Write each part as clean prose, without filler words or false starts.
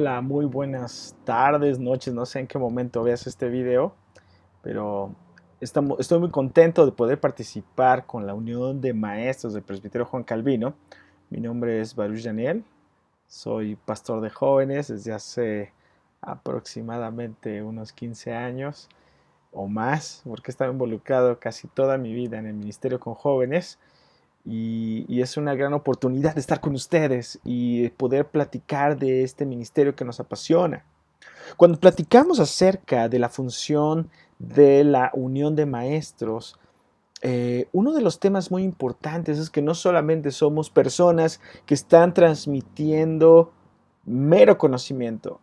Hola, muy buenas tardes, noches, no sé en qué momento veas este video, pero estoy muy contento de poder participar con la Unión de Maestros del Presbiterio Juan Calvino. Mi nombre es Baruch Daniel, soy pastor de jóvenes desde hace aproximadamente unos 15 años o más, porque he estado involucrado casi toda mi vida en el ministerio con jóvenes y es una gran oportunidad de estar con ustedes y poder platicar de este ministerio que nos apasiona. Cuando platicamos acerca de la función de la unión de maestros, uno de los temas muy importantes es que no solamente somos personas que están transmitiendo mero conocimiento,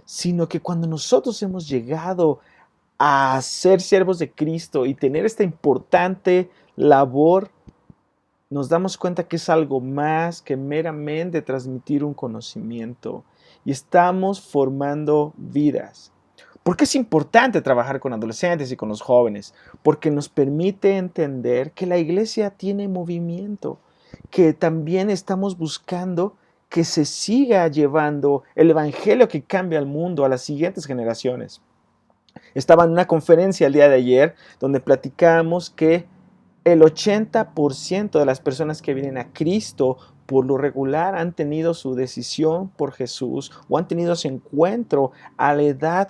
sino que cuando nosotros hemos llegado a ser siervos de Cristo y tener esta importante labor, nos damos cuenta que es algo más que meramente transmitir un conocimiento y estamos formando vidas. ¿Por qué es importante trabajar con adolescentes y con los jóvenes? Porque nos permite entender que la iglesia tiene movimiento, que también estamos buscando que se siga llevando el evangelio que cambia el mundo a las siguientes generaciones. Estaba en una conferencia el día de ayer donde platicamos que el 80% de las personas que vienen a Cristo por lo regular han tenido su decisión por Jesús o han tenido ese encuentro a la edad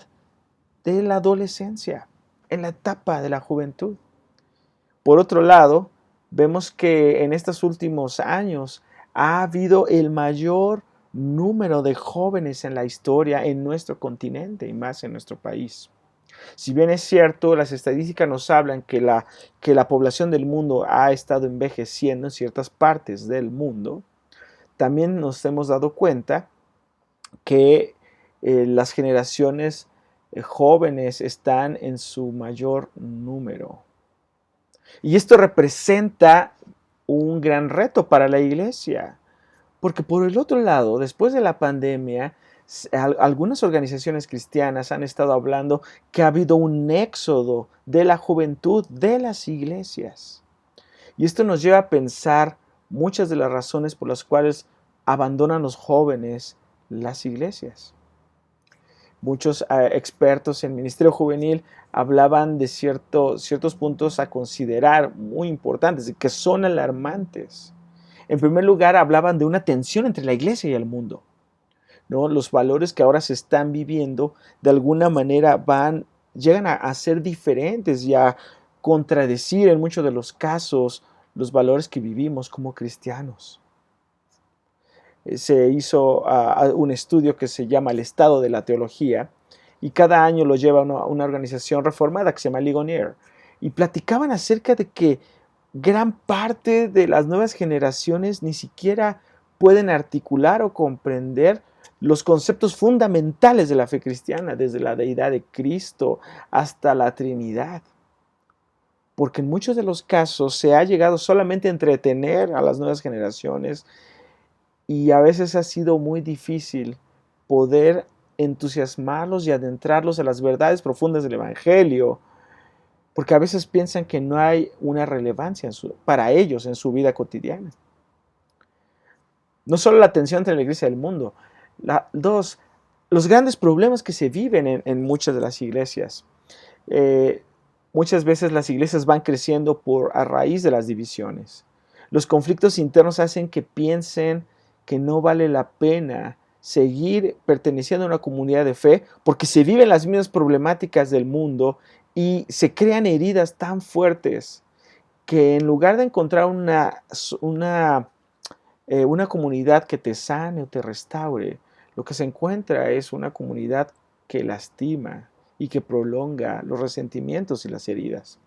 de la adolescencia, en la etapa de la juventud. Por otro lado, vemos que en estos últimos años ha habido el mayor número de jóvenes en la historia en nuestro continente y más en nuestro país. Si bien es cierto, las estadísticas nos hablan que la población del mundo ha estado envejeciendo en ciertas partes del mundo, también nos hemos dado cuenta que las generaciones jóvenes están en su mayor número. Y esto representa un gran reto para la iglesia, porque por el otro lado, después de la pandemia, algunas organizaciones cristianas han estado hablando que ha habido un éxodo de la juventud de las iglesias. Y esto nos lleva a pensar muchas de las razones por las cuales abandonan los jóvenes las iglesias. Muchos expertos en ministerio juvenil hablaban de ciertos puntos a considerar muy importantes y que son alarmantes. En primer lugar, hablaban de una tensión entre la iglesia y el mundo, ¿no? Los valores que ahora se están viviendo de alguna manera llegan a ser diferentes y a contradecir en muchos de los casos los valores que vivimos como cristianos. Se hizo un estudio que se llama El Estado de la Teología y cada año lo lleva una organización reformada que se llama Ligonier, y platicaban acerca de que gran parte de las nuevas generaciones ni siquiera pueden articular o comprender los conceptos fundamentales de la fe cristiana, desde la deidad de Cristo hasta la Trinidad. Porque en muchos de los casos se ha llegado solamente a entretener a las nuevas generaciones y a veces ha sido muy difícil poder entusiasmarlos y adentrarlos a las verdades profundas del Evangelio, porque a veces piensan que no hay una relevancia para ellos en su vida cotidiana. No solo la tensión entre la iglesia y el mundo. Dos, los grandes problemas que se viven en muchas de las iglesias. Muchas veces las iglesias van creciendo a raíz de las divisiones. Los conflictos internos hacen que piensen que no vale la pena seguir perteneciendo a una comunidad de fe porque se viven las mismas problemáticas del mundo y se crean heridas tan fuertes que en lugar de encontrar una comunidad que te sane o te restaure, lo que se encuentra es una comunidad que lastima y que prolonga los resentimientos y las heridas.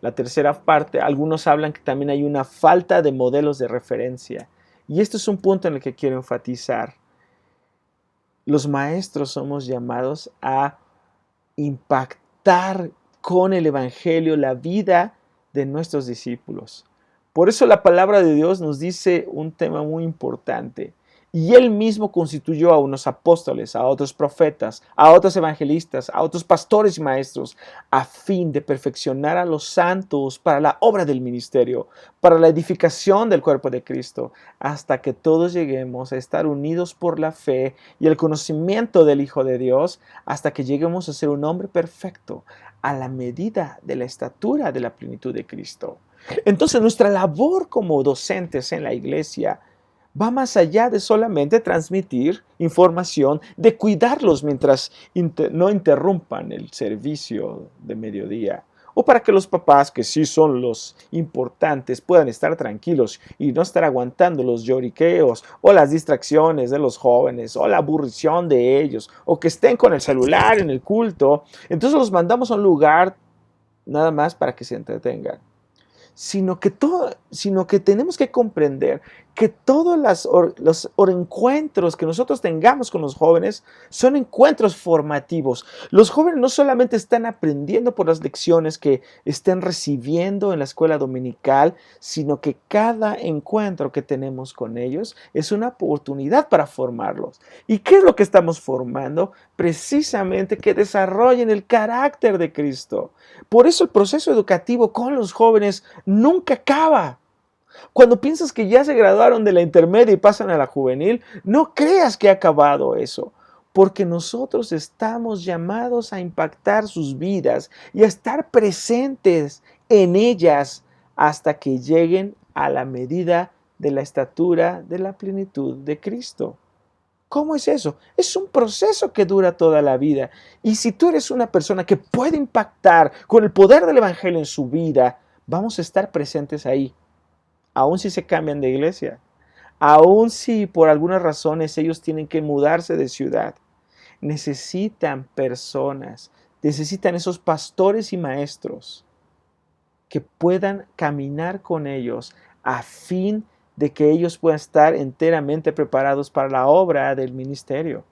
La tercera parte, algunos hablan que también hay una falta de modelos de referencia. Y esto es un punto en el que quiero enfatizar. Los maestros somos llamados a impactar con el Evangelio la vida de nuestros discípulos. Por eso la palabra de Dios nos dice un tema muy importante. Y Él mismo constituyó a unos apóstoles, a otros profetas, a otros evangelistas, a otros pastores y maestros, a fin de perfeccionar a los santos para la obra del ministerio, para la edificación del cuerpo de Cristo, hasta que todos lleguemos a estar unidos por la fe y el conocimiento del Hijo de Dios, hasta que lleguemos a ser un hombre perfecto, a la medida de la estatura de la plenitud de Cristo. Entonces, nuestra labor como docentes en la iglesia va más allá de solamente transmitir información, de cuidarlos mientras no interrumpan el servicio de mediodía, o para que los papás, que sí son los importantes, puedan estar tranquilos y no estar aguantando los lloriqueos o las distracciones de los jóvenes o la aburrición de ellos, o que estén con el celular en el culto. Entonces los mandamos a un lugar nada más para que se entretengan, sino que tenemos que comprender que todos los encuentros que nosotros tengamos con los jóvenes son encuentros formativos. Los jóvenes no solamente están aprendiendo por las lecciones que estén recibiendo en la escuela dominical, sino que cada encuentro que tenemos con ellos es una oportunidad para formarlos. ¿Y qué es lo que estamos formando? Precisamente que desarrollen el carácter de Cristo. Por eso el proceso educativo con los jóvenes nunca acaba. Cuando piensas que ya se graduaron de la intermedia y pasan a la juvenil, no creas que ha acabado eso, porque nosotros estamos llamados a impactar sus vidas y a estar presentes en ellas hasta que lleguen a la medida de la estatura de la plenitud de Cristo. ¿Cómo es eso? Es un proceso que dura toda la vida. Y si tú eres una persona que puede impactar con el poder del Evangelio en su vida, vamos a estar presentes ahí, aun si se cambian de iglesia, aun si por algunas razones ellos tienen que mudarse de ciudad. Necesitan personas, necesitan esos pastores y maestros que puedan caminar con ellos a fin de que ellos puedan estar enteramente preparados para la obra del ministerio.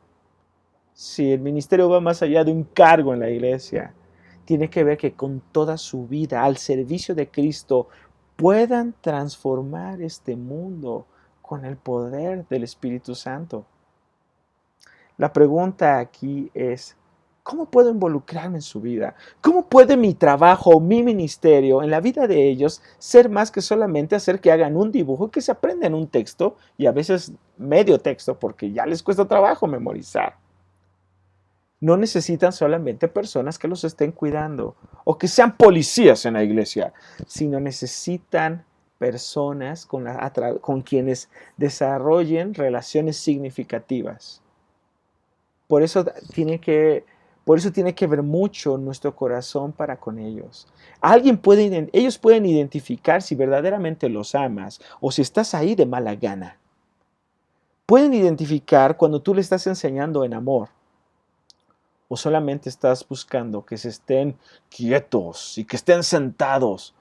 Si el ministerio va más allá de un cargo en la iglesia, tiene que ver que con toda su vida al servicio de Cristo puedan transformar este mundo con el poder del Espíritu Santo. La pregunta aquí es, ¿cómo puedo involucrarme en su vida? ¿Cómo puede mi trabajo, mi ministerio en la vida de ellos ser más que solamente hacer que hagan un dibujo, que se aprendan un texto y a veces medio texto porque ya les cuesta trabajo memorizar? No necesitan solamente personas que los estén cuidando o que sean policías en la iglesia, sino necesitan personas con quienes desarrollen relaciones significativas. Por eso tiene que ver mucho nuestro corazón para con ellos. Ellos pueden identificar si verdaderamente los amas o si estás ahí de mala gana. Pueden identificar cuando tú le estás enseñando en amor o solamente estás buscando que se estén quietos y que estén sentados,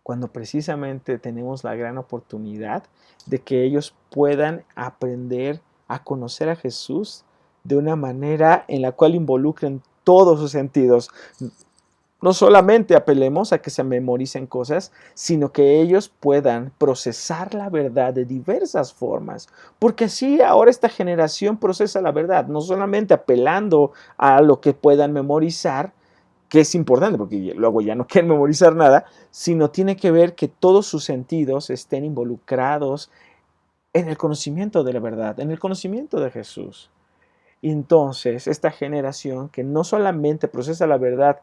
cuando precisamente tenemos la gran oportunidad de que ellos puedan aprender a conocer a Jesús de una manera en la cual involucren todos sus sentidos. No solamente apelemos a que se memoricen cosas, sino que ellos puedan procesar la verdad de diversas formas. Porque así ahora esta generación procesa la verdad, no solamente apelando a lo que puedan memorizar, que es importante porque luego ya no quieren memorizar nada, sino tiene que ver que todos sus sentidos estén involucrados en el conocimiento de la verdad, en el conocimiento de Jesús. Y entonces esta generación que no solamente procesa la verdad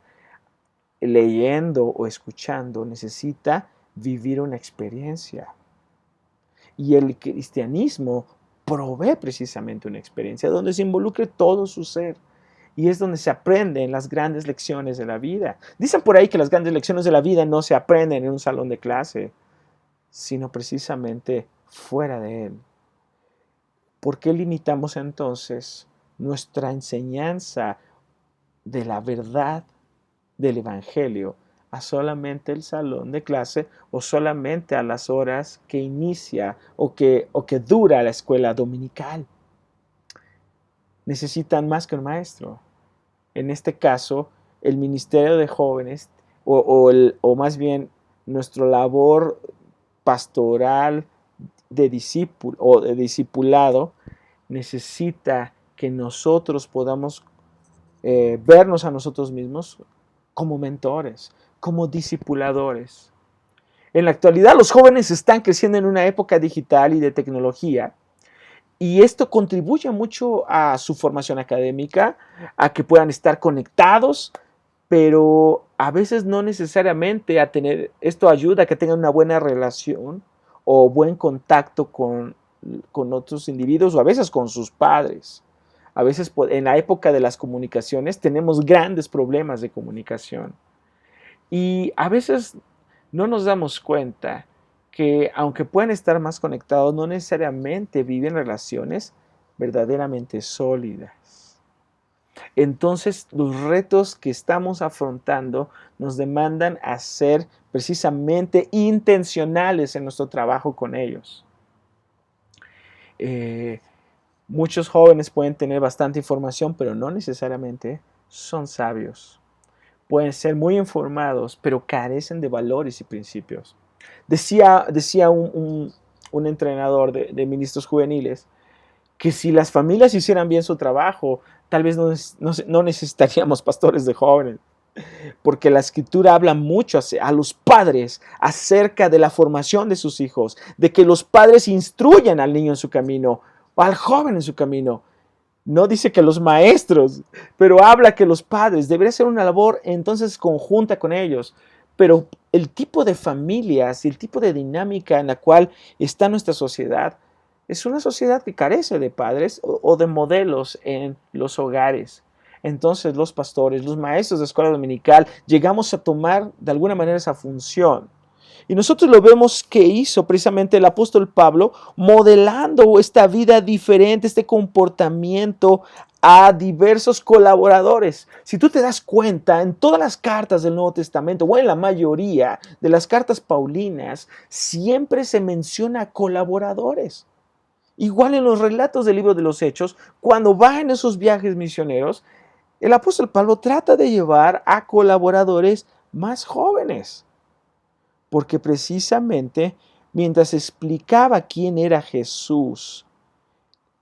leyendo o escuchando, necesita vivir una experiencia. Y el cristianismo provee precisamente una experiencia donde se involucre todo su ser. Y es donde se aprenden las grandes lecciones de la vida. Dicen por ahí que las grandes lecciones de la vida no se aprenden en un salón de clase, sino precisamente fuera de él. ¿Por qué limitamos entonces nuestra enseñanza de la verdad del Evangelio a solamente el salón de clase o solamente a las horas que inicia o que dura la escuela dominical? Necesitan más que un maestro. En este caso, el ministerio de jóvenes o más bien nuestra labor pastoral de discípulo o de discipulado necesita que nosotros podamos vernos a nosotros mismos como mentores, como discipuladores. En la actualidad los jóvenes están creciendo en una época digital y de tecnología, y esto contribuye mucho a su formación académica, a que puedan estar conectados, pero a veces no necesariamente a tener, esto ayuda a que tengan una buena relación o buen contacto con otros individuos o a veces con sus padres. A veces en la época de las comunicaciones tenemos grandes problemas de comunicación y a veces no nos damos cuenta que aunque puedan estar más conectados, no necesariamente viven relaciones verdaderamente sólidas. Entonces, los retos que estamos afrontando nos demandan a ser precisamente intencionales en nuestro trabajo con ellos. Muchos jóvenes pueden tener bastante información, pero no necesariamente son sabios. Pueden ser muy informados, pero carecen de valores y principios. Decía un entrenador de ministros juveniles que si las familias hicieran bien su trabajo, tal vez no necesitaríamos pastores de jóvenes, porque la escritura habla mucho a los padres acerca de la formación de sus hijos, de que los padres instruyan al niño en su camino, o al joven en su camino. No dice que los maestros, pero habla que los padres, debería ser una labor entonces conjunta con ellos. Pero el tipo de familias y el tipo de dinámica en la cual está nuestra sociedad es una sociedad que carece de padres o de modelos en los hogares. Entonces los pastores, los maestros de escuela dominical, llegamos a tomar de alguna manera esa función. Y nosotros lo vemos que hizo precisamente el apóstol Pablo, modelando esta vida diferente, este comportamiento a diversos colaboradores. Si tú te das cuenta, en todas las cartas del Nuevo Testamento, o en la mayoría de las cartas paulinas, siempre se menciona colaboradores. Igual en los relatos del libro de los Hechos, cuando va en esos viajes misioneros, el apóstol Pablo trata de llevar a colaboradores más jóvenes. Porque precisamente mientras explicaba quién era Jesús,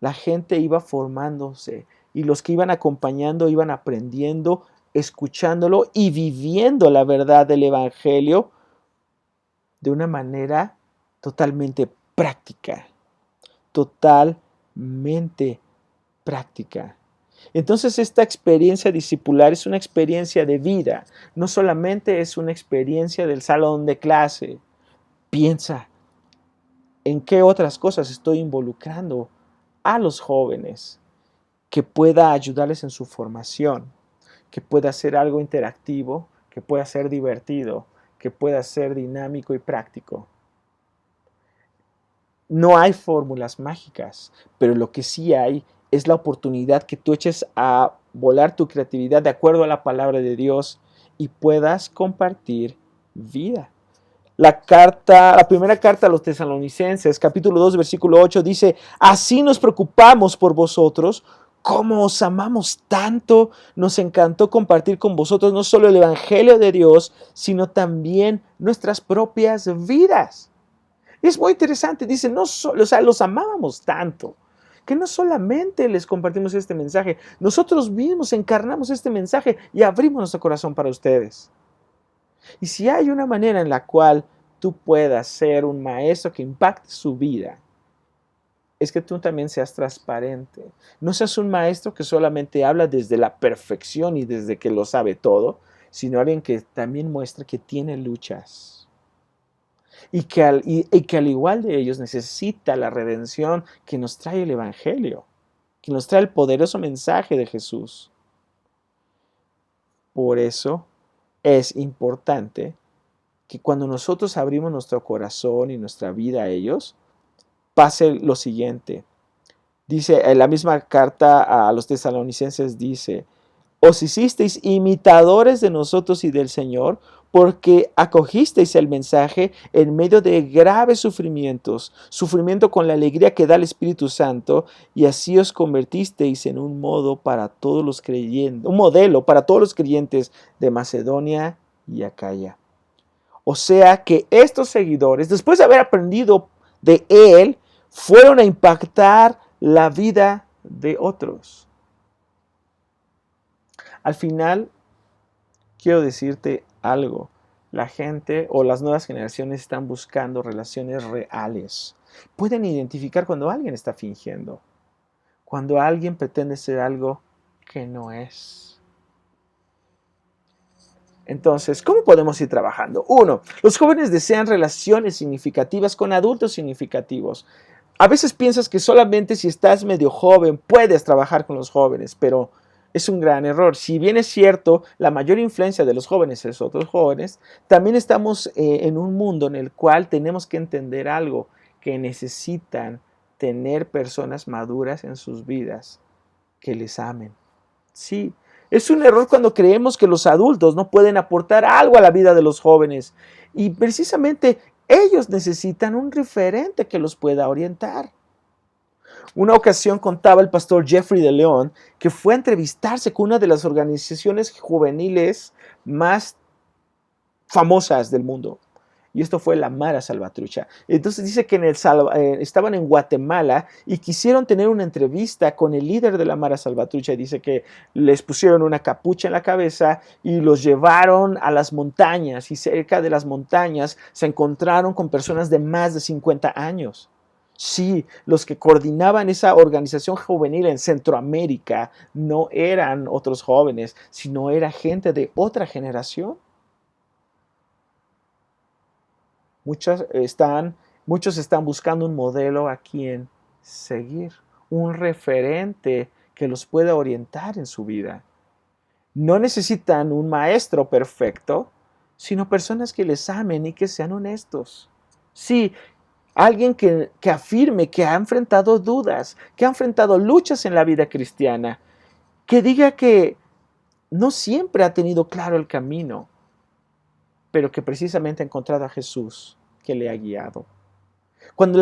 la gente iba formándose y los que iban acompañando iban aprendiendo, escuchándolo y viviendo la verdad del Evangelio de una manera totalmente práctica, totalmente práctica. Entonces esta experiencia discipular es una experiencia de vida, no solamente es una experiencia del salón de clase. Piensa en qué otras cosas estoy involucrando a los jóvenes, que pueda ayudarles en su formación, que pueda ser algo interactivo, que pueda ser divertido, que pueda ser dinámico y práctico. No hay fórmulas mágicas, pero lo que sí hay es la oportunidad que tú eches a volar tu creatividad de acuerdo a la palabra de Dios y puedas compartir vida. La primera carta a los tesalonicenses, capítulo 2, versículo 8, dice: así nos preocupamos por vosotros, como os amamos tanto, nos encantó compartir con vosotros no solo el evangelio de Dios, sino también nuestras propias vidas. Es muy interesante, dice, los amábamos tanto, que no solamente les compartimos este mensaje, nosotros mismos encarnamos este mensaje y abrimos nuestro corazón para ustedes. Y si hay una manera en la cual tú puedas ser un maestro que impacte su vida, es que tú también seas transparente. No seas un maestro que solamente habla desde la perfección y desde que lo sabe todo, sino alguien que también muestra que tiene luchas. Y que al igual de ellos necesita la redención que nos trae el Evangelio, que nos trae el poderoso mensaje de Jesús. Por eso es importante que cuando nosotros abrimos nuestro corazón y nuestra vida a ellos, pase lo siguiente. Dice, en la misma carta a los tesalonicenses dice: os hicisteis imitadores de nosotros y del Señor, porque acogisteis el mensaje en medio de graves sufrimiento con la alegría que da el Espíritu Santo, y así os convertisteis en un modelo para todos los creyentes de Macedonia y Acaya. O sea que estos seguidores, después de haber aprendido de Él fueron a impactar la vida de otros. Al final, quiero decirte algo. La gente o las nuevas generaciones están buscando relaciones reales. Pueden identificar cuando alguien está fingiendo, cuando alguien pretende ser algo que no es. Entonces, ¿cómo podemos ir trabajando? 1. Los jóvenes desean relaciones significativas con adultos significativos. A veces piensas que solamente si estás medio joven puedes trabajar con los jóvenes, pero es un gran error. Si bien es cierto, la mayor influencia de los jóvenes es otros jóvenes, también estamos en un mundo en el cual tenemos que entender algo, que necesitan tener personas maduras en sus vidas que les amen. Sí, es un error cuando creemos que los adultos no pueden aportar algo a la vida de los jóvenes. Y precisamente ellos necesitan un referente que los pueda orientar. Una ocasión contaba el pastor Jeffrey de León que fue a entrevistarse con una de las organizaciones juveniles más famosas del mundo. Y esto fue la Mara Salvatrucha. Entonces dice que estaban en Guatemala y quisieron tener una entrevista con el líder de la Mara Salvatrucha. Y dice que les pusieron una capucha en la cabeza y los llevaron a las montañas. Y cerca de las montañas se encontraron con personas de más de 50 años. Sí, los que coordinaban esa organización juvenil en Centroamérica no eran otros jóvenes, sino era gente de otra generación. Muchos están buscando un modelo a quien seguir, un referente que los pueda orientar en su vida. No necesitan un maestro perfecto, sino personas que les amen y que sean honestos. Sí, alguien que afirme que ha enfrentado dudas, que ha enfrentado luchas en la vida cristiana, que diga que no siempre ha tenido claro el camino, pero que precisamente ha encontrado a Jesús que le ha guiado. Cuando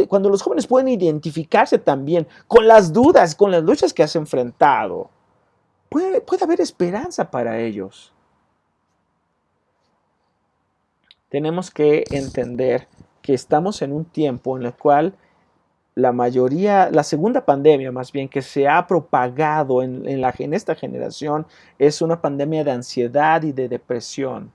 cuando los jóvenes pueden identificarse también con las dudas, con las luchas que has enfrentado, puede haber esperanza para ellos. Tenemos que entender que estamos en un tiempo en el cual la segunda pandemia más bien que se ha propagado en esta generación es una pandemia de ansiedad y de depresión.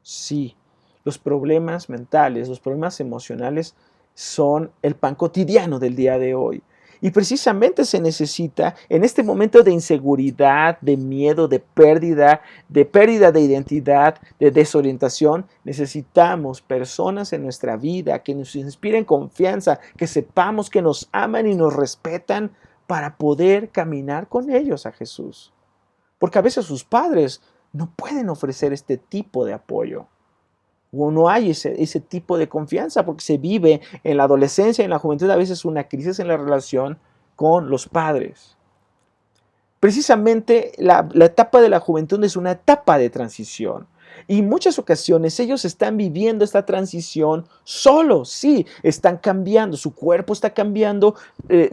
Sí, los problemas mentales, los problemas emocionales son el pan cotidiano del día de hoy. Y precisamente se necesita en este momento de inseguridad, de miedo, de pérdida de identidad, de desorientación, necesitamos personas en nuestra vida que nos inspiren confianza, que sepamos que nos aman y nos respetan para poder caminar con ellos a Jesús. Porque a veces sus padres no pueden ofrecer este tipo de apoyo. O no hay ese tipo de confianza porque se vive en la adolescencia y en la juventud a veces una crisis en la relación con los padres. Precisamente la etapa de la juventud es una etapa de transición. Y en muchas ocasiones ellos están viviendo esta transición solos, sí, están cambiando, su cuerpo está cambiando,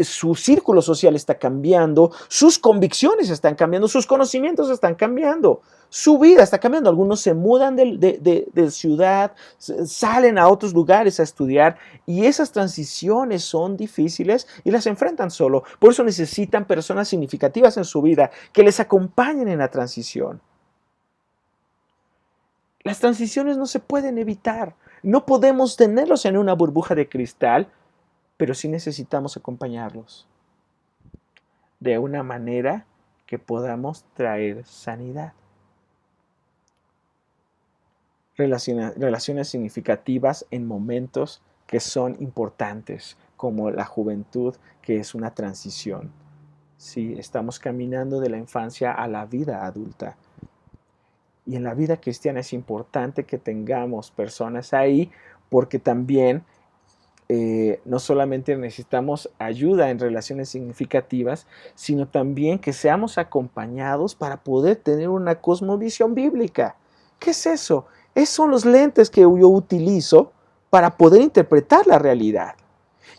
su círculo social está cambiando, sus convicciones están cambiando, sus conocimientos están cambiando, su vida está cambiando. Algunos se mudan de ciudad, salen a otros lugares a estudiar y esas transiciones son difíciles y las enfrentan solo. Por eso necesitan personas significativas en su vida que les acompañen en la transición. Las transiciones no se pueden evitar. No podemos tenerlos en una burbuja de cristal, pero sí necesitamos acompañarlos de una manera que podamos traer sanidad. Relaciones significativas en momentos que son importantes, como la juventud, que es una transición. Sí, estamos caminando de la infancia a la vida adulta. Y en la vida cristiana es importante que tengamos personas ahí porque también no solamente necesitamos ayuda en relaciones significativas, sino también que seamos acompañados para poder tener una cosmovisión bíblica. ¿Qué es eso? Esos son los lentes que yo utilizo para poder interpretar la realidad.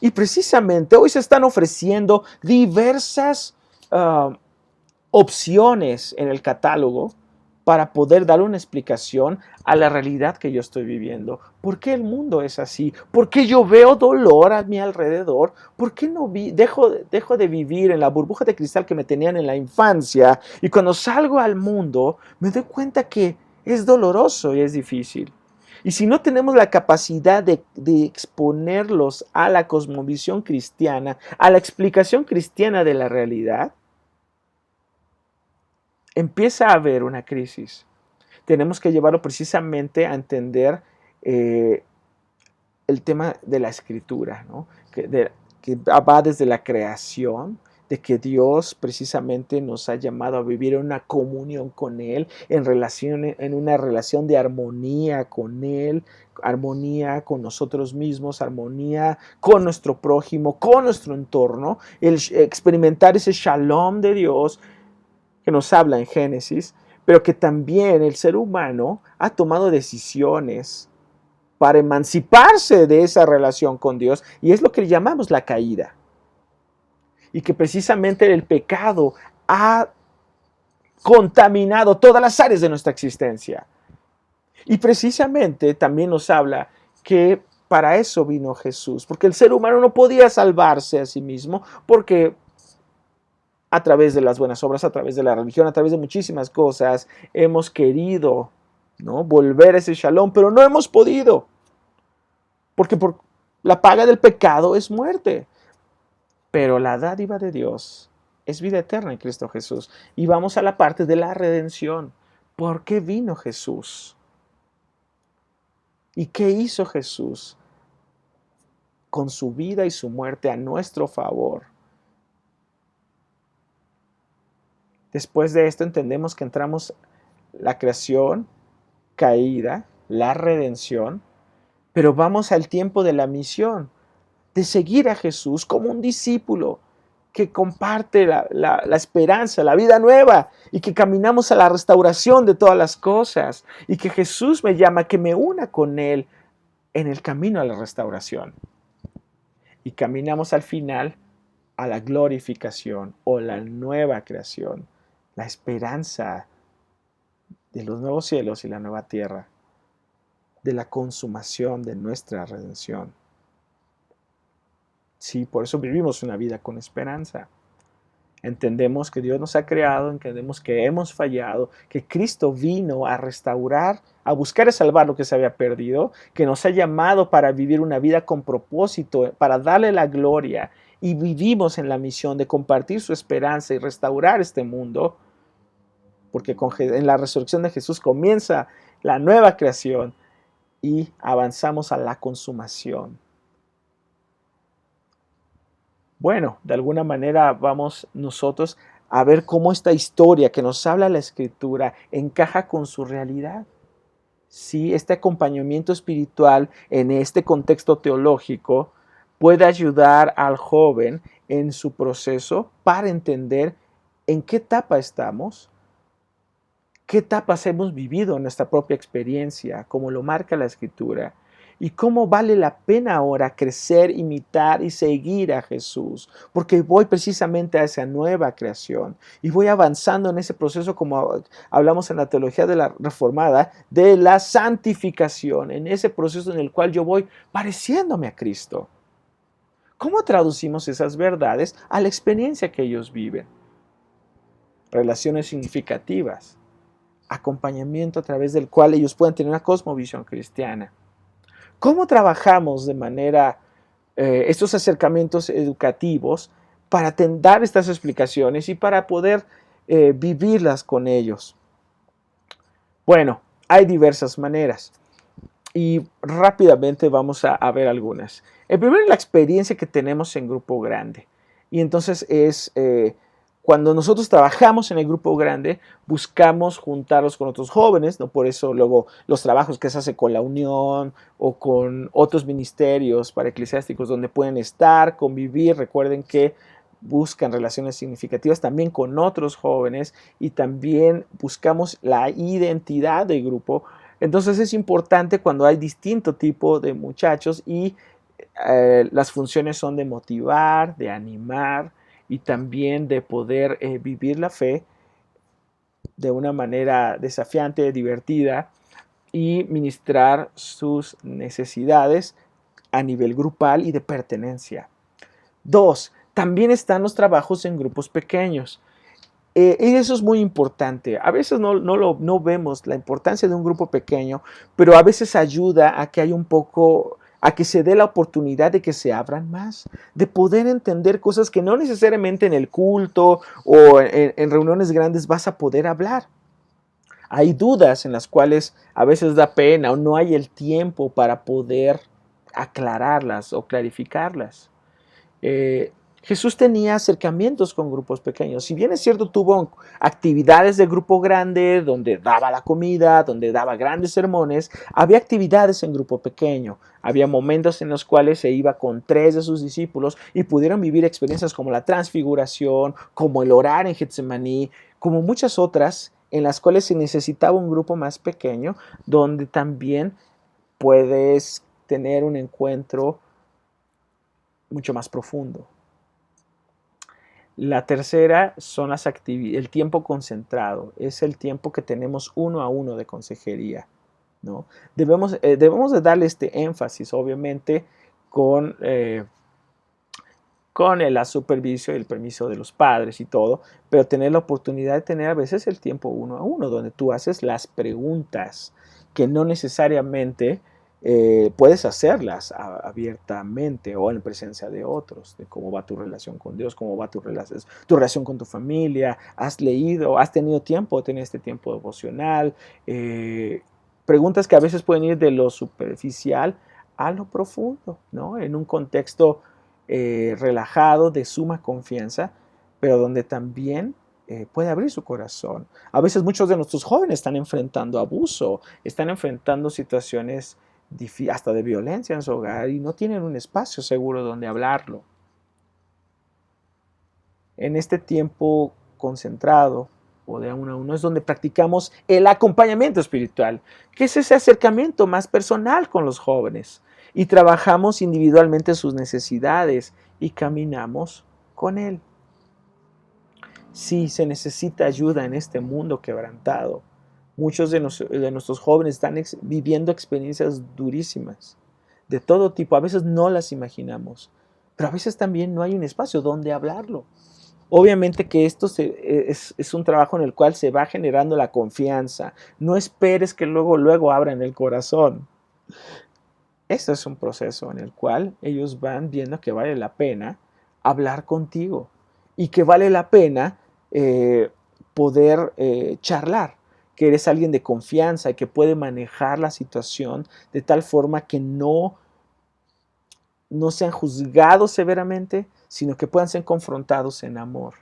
Y precisamente hoy se están ofreciendo diversas opciones en el catálogo para poder dar una explicación a la realidad que yo estoy viviendo. ¿Por qué el mundo es así? ¿Por qué yo veo dolor a mi alrededor? ¿Por qué no dejo de vivir en la burbuja de cristal que me tenían en la infancia? Y cuando salgo al mundo, me doy cuenta que es doloroso y es difícil. Y si no tenemos la capacidad de exponerlos a la cosmovisión cristiana, a la explicación cristiana de la realidad, empieza a haber una crisis. Tenemos que llevarlo precisamente a entender el tema de la escritura, ¿no? Que va desde la creación, de que Dios precisamente nos ha llamado a vivir en una comunión con Él, en una relación de armonía con Él, armonía con nosotros mismos, armonía con nuestro prójimo, con nuestro entorno, el experimentar ese shalom de Dios que nos habla en Génesis, pero que también el ser humano ha tomado decisiones para emanciparse de esa relación con Dios, y es lo que llamamos la caída. Y que precisamente el pecado ha contaminado todas las áreas de nuestra existencia. Y precisamente también nos habla que para eso vino Jesús, porque el ser humano no podía salvarse a sí mismo, porque a través de las buenas obras, a través de la religión, a través de muchísimas cosas, hemos querido, ¿no?, volver a ese shalom, pero no hemos podido. Porque la paga del pecado es muerte. Pero la dádiva de Dios es vida eterna en Cristo Jesús. Y vamos a la parte de la redención. ¿Por qué vino Jesús? ¿Y qué hizo Jesús con su vida y su muerte a nuestro favor? Después de esto entendemos que entramos la creación caída, la redención, pero vamos al tiempo de la misión, de seguir a Jesús como un discípulo que comparte la esperanza, la vida nueva, y que caminamos a la restauración de todas las cosas, y que Jesús me llama a que me una con Él en el camino a la restauración. Y caminamos al final a la glorificación o la nueva creación, la esperanza de los nuevos cielos y la nueva tierra, de la consumación de nuestra redención. Sí, por eso vivimos una vida con esperanza. Entendemos que Dios nos ha creado, entendemos que hemos fallado, que Cristo vino a restaurar, a buscar y salvar lo que se había perdido, que nos ha llamado para vivir una vida con propósito, para darle la gloria, y vivimos en la misión de compartir su esperanza y restaurar este mundo, porque en la resurrección de Jesús comienza la nueva creación y avanzamos a la consumación. Bueno, de alguna manera vamos nosotros a ver cómo esta historia que nos habla la Escritura encaja con su realidad. Sí, este acompañamiento espiritual en este contexto teológico puede ayudar al joven en su proceso para entender en qué etapa estamos, qué etapas hemos vivido en nuestra propia experiencia, como lo marca la Escritura, y cómo vale la pena ahora crecer, imitar y seguir a Jesús, porque voy precisamente a esa nueva creación y voy avanzando en ese proceso, como hablamos en la teología de la Reformada, de la santificación, en ese proceso en el cual yo voy pareciéndome a Cristo. ¿Cómo traducimos esas verdades a la experiencia que ellos viven? Relaciones significativas, acompañamiento a través del cual ellos pueden tener una cosmovisión cristiana. ¿Cómo trabajamos de manera estos acercamientos educativos para dar estas explicaciones y para poder vivirlas con ellos? Bueno, hay diversas maneras y rápidamente vamos a ver algunas. El primero es la experiencia que tenemos en grupo grande, y entonces es cuando nosotros trabajamos en el grupo grande, buscamos juntarlos con otros jóvenes, ¿no? Por eso luego los trabajos que se hace con la Unión o con otros ministerios para eclesiásticos donde pueden estar, convivir. Recuerden que buscan relaciones significativas también con otros jóvenes, y también buscamos la identidad del grupo. Entonces es importante cuando hay distinto tipo de muchachos y las funciones son de motivar, de animar, y también de poder vivir la fe de una manera desafiante, divertida, y ministrar sus necesidades a nivel grupal y de pertenencia. 2. También están los trabajos en grupos pequeños. Y eso es muy importante. A veces no vemos la importancia de un grupo pequeño, pero a veces ayuda a que haya un poco, a que se dé la oportunidad de que se abran más, de poder entender cosas que no necesariamente en el culto o en reuniones grandes vas a poder hablar. Hay dudas en las cuales a veces da pena o no hay el tiempo para poder aclararlas o clarificarlas. Jesús tenía acercamientos con grupos pequeños. Si bien es cierto, tuvo actividades de grupo grande, donde daba la comida, donde daba grandes sermones, había actividades en grupo pequeño. Había momentos en los cuales se iba con 3 de sus discípulos y pudieron vivir experiencias como la transfiguración, como el orar en Getsemaní, como muchas otras en las cuales se necesitaba un grupo más pequeño, donde también puedes tener un encuentro mucho más profundo. La tercera son las actividades, el tiempo concentrado, es el tiempo que tenemos uno a uno de consejería, ¿no? Debemos de darle este énfasis, obviamente, con la supervisión y el permiso de los padres y todo, pero tener la oportunidad de tener a veces el tiempo uno a uno, donde tú haces las preguntas que no necesariamente puedes hacerlas abiertamente o en presencia de otros, de cómo va tu relación con Dios, cómo va tu relación con tu familia, has leído, has tenido tiempo de tener este tiempo devocional, preguntas que a veces pueden ir de lo superficial a lo profundo, ¿no? En un contexto relajado, de suma confianza, pero donde también puede abrir su corazón. A veces muchos de nuestros jóvenes están enfrentando abuso, están enfrentando situaciones hasta de violencia en su hogar y no tienen un espacio seguro donde hablarlo. En este tiempo concentrado o de uno a uno es donde practicamos el acompañamiento espiritual, que es ese acercamiento más personal con los jóvenes, y trabajamos individualmente sus necesidades y caminamos con él. Sí, se necesita ayuda en este mundo quebrantado. Muchos de nuestros jóvenes están viviendo experiencias durísimas, de todo tipo. A veces no las imaginamos, pero a veces también no hay un espacio donde hablarlo. Obviamente que esto es un trabajo en el cual se va generando la confianza. No esperes que luego abran el corazón. Este es un proceso en el cual ellos van viendo que vale la pena hablar contigo y que vale la pena poder charlar, que eres alguien de confianza y que puede manejar la situación de tal forma que no sean juzgados severamente, sino que puedan ser confrontados en amor.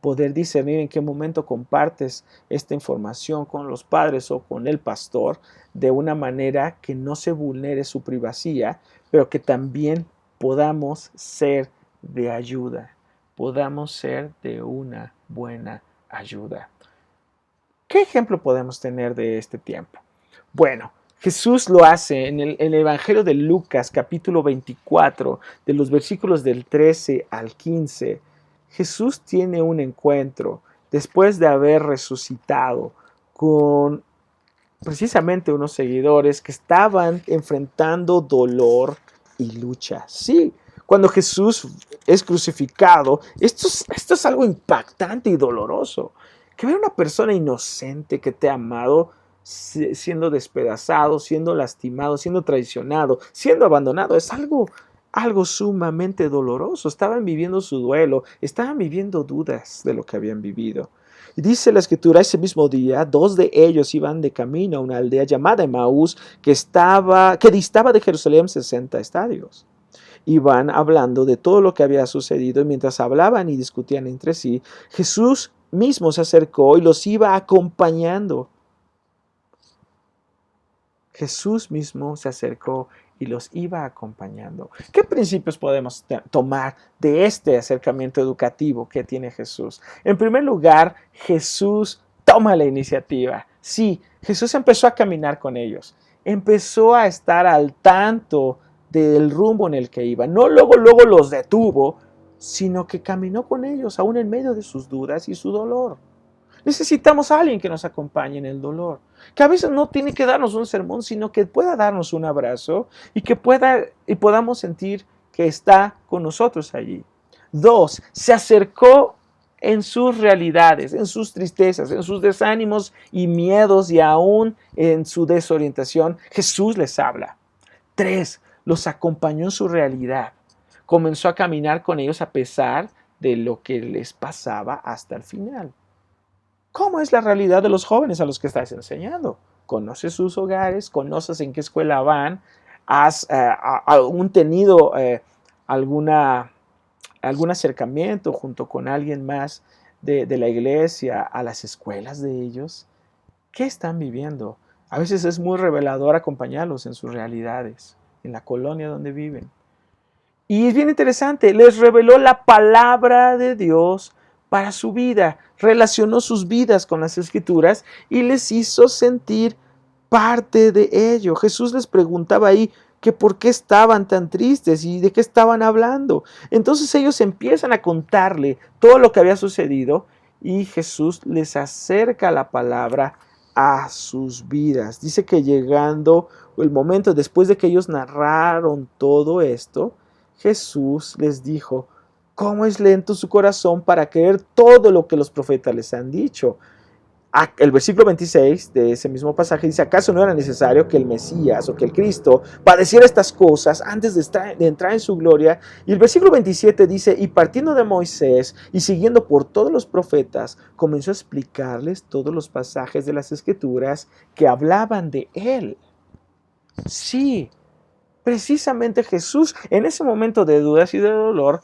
Poder discernir en qué momento compartes esta información con los padres o con el pastor de una manera que no se vulnere su privacidad, pero que también podamos ser de ayuda, podamos ser de una buena ayuda. ¿Qué ejemplo podemos tener de este tiempo? Bueno, Jesús lo hace en el Evangelio de Lucas, capítulo 24, de los versículos del 13 al 15. Jesús tiene un encuentro después de haber resucitado con precisamente unos seguidores que estaban enfrentando dolor y lucha. Sí, cuando Jesús es crucificado, esto es algo impactante y doloroso. Que ver a una persona inocente que te ha amado siendo despedazado, siendo lastimado, siendo traicionado, siendo abandonado, es algo sumamente doloroso. Estaban viviendo su duelo, estaban viviendo dudas de lo que habían vivido. Y dice la escritura, ese mismo día, 2 de ellos iban de camino a una aldea llamada Emaús, que distaba de Jerusalén 60 estadios. Iban hablando de todo lo que había sucedido y mientras hablaban y discutían entre sí, Jesús mismo se acercó y los iba acompañando. Jesús mismo se acercó y los iba acompañando. ¿Qué principios podemos tomar de este acercamiento educativo que tiene Jesús? En primer lugar, Jesús toma la iniciativa. Sí, Jesús empezó a caminar con ellos. Empezó a estar al tanto del rumbo en el que iba. No luego los detuvo, sino que caminó con ellos, aún en medio de sus dudas y su dolor. Necesitamos a alguien que nos acompañe en el dolor, que a veces no tiene que darnos un sermón, sino que pueda darnos un abrazo y podamos sentir que está con nosotros allí. 2, se acercó en sus realidades, en sus tristezas, en sus desánimos y miedos y aún en su desorientación. Jesús les habla. 3, los acompañó en su realidad. Comenzó a caminar con ellos a pesar de lo que les pasaba hasta el final. ¿Cómo es la realidad de los jóvenes a los que estás enseñando? ¿Conoces sus hogares? ¿Conoces en qué escuela van? ¿Has aún tenido algún acercamiento junto con alguien más de la iglesia a las escuelas de ellos? ¿Qué están viviendo? A veces es muy revelador acompañarlos en sus realidades, en la colonia donde viven. Y es bien interesante, les reveló la palabra de Dios para su vida, relacionó sus vidas con las Escrituras y les hizo sentir parte de ello. Jesús les preguntaba ahí que por qué estaban tan tristes y de qué estaban hablando. Entonces ellos empiezan a contarle todo lo que había sucedido y Jesús les acerca la palabra a sus vidas. Dice que llegando el momento después de que ellos narraron todo esto, Jesús les dijo: ¿cómo es lento su corazón para creer todo lo que los profetas les han dicho? El versículo 26 de ese mismo pasaje dice: ¿acaso no era necesario que el Mesías o que el Cristo padeciera estas cosas antes de entrar en su gloria? Y el versículo 27 dice: y partiendo de Moisés y siguiendo por todos los profetas, comenzó a explicarles todos los pasajes de las Escrituras que hablaban de él. Sí, precisamente Jesús, en ese momento de dudas y de dolor,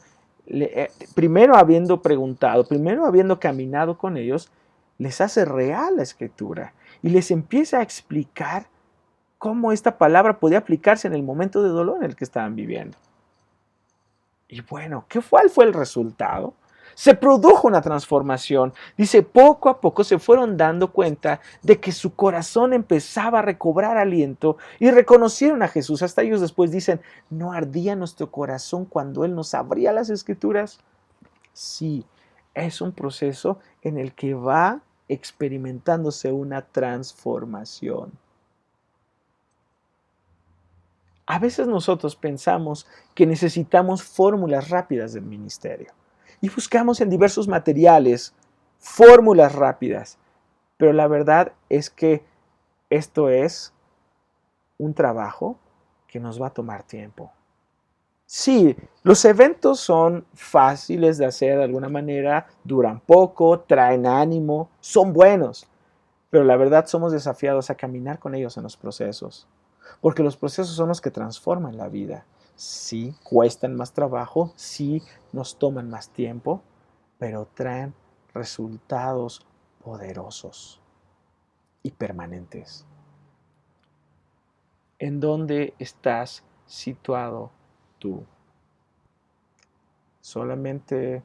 primero habiendo preguntado, primero habiendo caminado con ellos, les hace real la Escritura y les empieza a explicar cómo esta palabra podía aplicarse en el momento de dolor en el que estaban viviendo. Y bueno, ¿cuál fue el resultado? Se produjo una transformación. Dice, poco a poco se fueron dando cuenta de que su corazón empezaba a recobrar aliento y reconocieron a Jesús. Hasta ellos después dicen, ¿no ardía nuestro corazón cuando Él nos abría las Escrituras? Sí, es un proceso en el que va experimentándose una transformación. A veces nosotros pensamos que necesitamos fórmulas rápidas del ministerio y buscamos en diversos materiales fórmulas rápidas, pero la verdad es que esto es un trabajo que nos va a tomar tiempo. Sí, los eventos son fáciles de hacer de alguna manera, duran poco, traen ánimo, son buenos, pero la verdad somos desafiados a caminar con ellos en los procesos, porque los procesos son los que transforman la vida. Sí, cuestan más trabajo, sí, nos toman más tiempo, pero traen resultados poderosos y permanentes. ¿En dónde estás situado tú? Solamente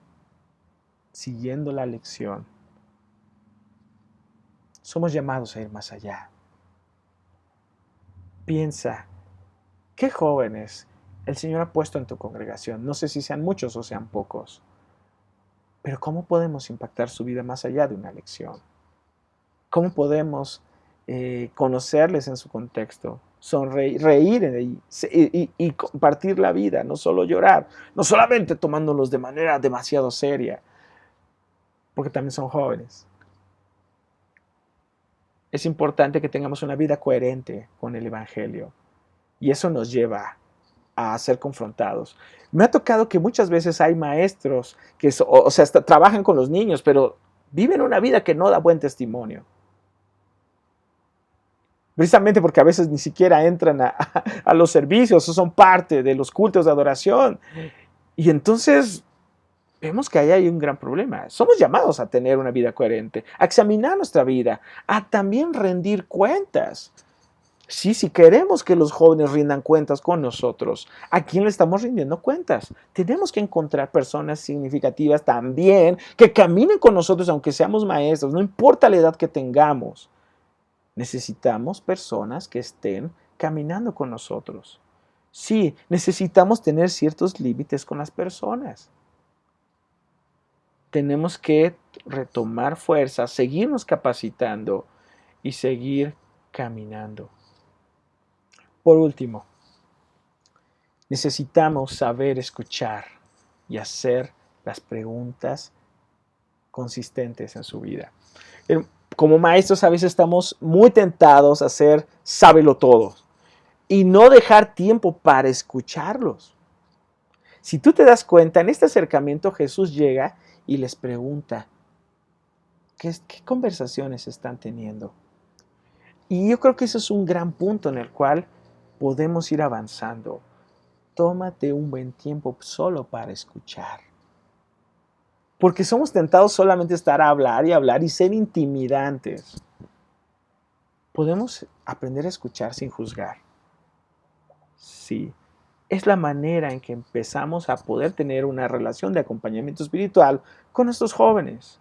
siguiendo la lección. Somos llamados a ir más allá. Piensa, ¿qué jóvenes el Señor ha puesto en tu congregación? No sé si sean muchos o sean pocos, pero ¿cómo podemos impactar su vida más allá de una lección? ¿Cómo podemos conocerles en su contexto? Sonreír, reír y compartir la vida, no solo llorar, no solamente tomándolos de manera demasiado seria, porque también son jóvenes. Es importante que tengamos una vida coherente con el Evangelio y eso nos lleva a ser confrontados. Me ha tocado que muchas veces hay maestros que trabajan con los niños, pero viven una vida que no da buen testimonio. Precisamente porque a veces ni siquiera entran a los servicios o son parte de los cultos de adoración. Y entonces vemos que ahí hay un gran problema. Somos llamados a tener una vida coherente, a examinar nuestra vida, a también rendir cuentas. Sí, si queremos que los jóvenes rindan cuentas con nosotros, ¿a quién le estamos rindiendo cuentas? Tenemos que encontrar personas significativas también que caminen con nosotros aunque seamos maestros, no importa la edad que tengamos. Necesitamos personas que estén caminando con nosotros. Sí, necesitamos tener ciertos límites con las personas. Tenemos que retomar fuerza, seguirnos capacitando y seguir caminando. Por último, necesitamos saber escuchar y hacer las preguntas consistentes en su vida. Como maestros a veces estamos muy tentados a ser sábelo todo y no dejar tiempo para escucharlos. Si tú te das cuenta, en este acercamiento Jesús llega y les pregunta, ¿qué conversaciones están teniendo? Y yo creo que eso es un gran punto en el cual podemos ir avanzando. Tómate un buen tiempo solo para escuchar. Porque somos tentados solamente a estar a hablar y ser intimidantes. Podemos aprender a escuchar sin juzgar. Sí, es la manera en que empezamos a poder tener una relación de acompañamiento espiritual con nuestros jóvenes.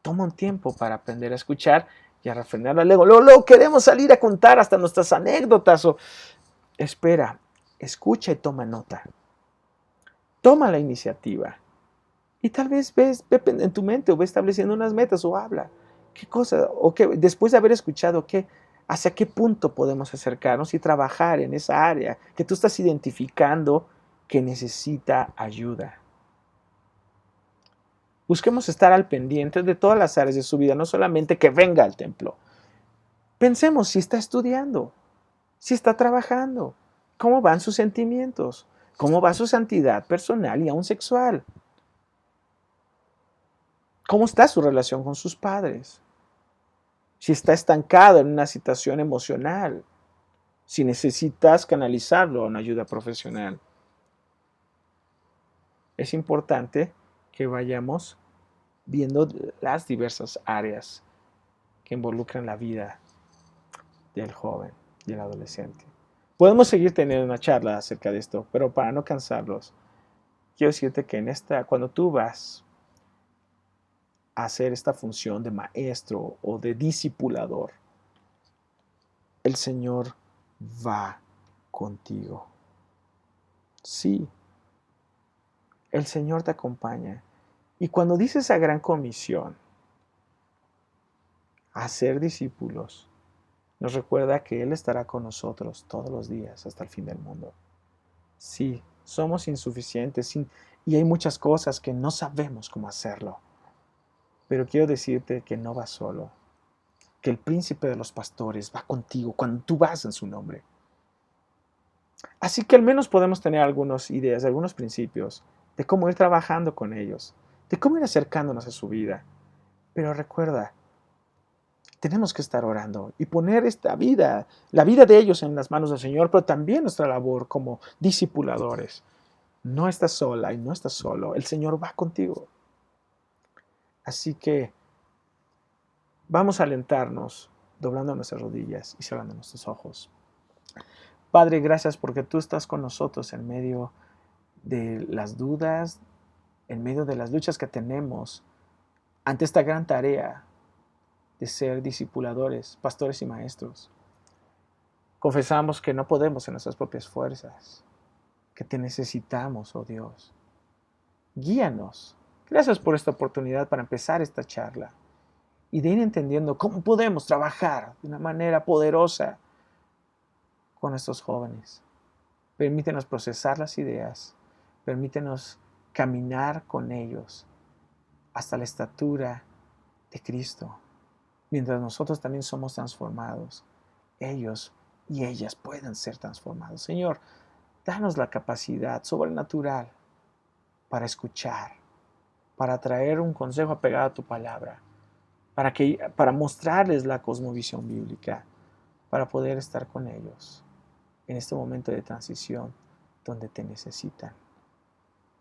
Toma un tiempo para aprender a escuchar y a refrenar al ego. Luego queremos salir a contar hasta nuestras anécdotas. Espera, escucha y toma nota. Toma la iniciativa. Y tal vez ve en tu mente o ve estableciendo unas metas o habla. ¿Qué cosa? O que después de haber escuchado, hacia qué punto podemos acercarnos y trabajar en esa área que tú estás identificando que necesita ayuda. Busquemos estar al pendiente de todas las áreas de su vida, no solamente que venga al templo. Pensemos si está estudiando, si está trabajando, cómo van sus sentimientos, cómo va su santidad personal y aún sexual. ¿Cómo está su relación con sus padres? Si está estancado en una situación emocional, si necesitas canalizarlo a una ayuda profesional. Es importante que vayamos viendo las diversas áreas que involucran la vida del joven y el adolescente. Podemos seguir teniendo una charla acerca de esto, pero para no cansarlos, quiero decirte que cuando tú vas a hacer esta función de maestro o de discipulador, el Señor va contigo. Sí, el Señor te acompaña. Y cuando dice esa gran comisión, a ser discípulos, nos recuerda que Él estará con nosotros todos los días hasta el fin del mundo. Sí, somos insuficientes y hay muchas cosas que no sabemos cómo hacerlo. Pero quiero decirte que no vas solo, que el príncipe de los pastores va contigo cuando tú vas en su nombre. Así que al menos podemos tener algunas ideas, algunos principios de cómo ir trabajando con ellos, de cómo ir acercándonos a su vida. Pero recuerda, tenemos que estar orando y poner esta vida, la vida de ellos en las manos del Señor, pero también nuestra labor como discipuladores. No estás sola y no estás solo, el Señor va contigo. Así que vamos a alentarnos, doblando nuestras rodillas y cerrando nuestros ojos. Padre, gracias porque tú estás con nosotros en medio de las dudas, en medio de las luchas que tenemos ante esta gran tarea de ser discipuladores, pastores y maestros. Confesamos que no podemos en nuestras propias fuerzas, que te necesitamos, oh Dios. Guíanos. Gracias por esta oportunidad para empezar esta charla y de ir entendiendo cómo podemos trabajar de una manera poderosa con estos jóvenes. Permítenos procesar las ideas, permítenos caminar con ellos hasta la estatura de Cristo. Mientras nosotros también somos transformados, ellos y ellas pueden ser transformados. Señor, danos la capacidad sobrenatural para escuchar, para traer un consejo apegado a tu palabra, para mostrarles la cosmovisión bíblica, para poder estar con ellos en este momento de transición donde te necesitan.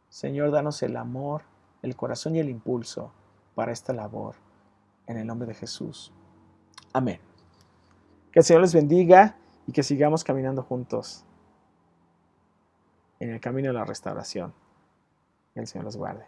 Señor, danos el amor, el corazón y el impulso para esta labor. En el nombre de Jesús. Amén. Que el Señor les bendiga y que sigamos caminando juntos en el camino de la restauración. Que el Señor los guarde.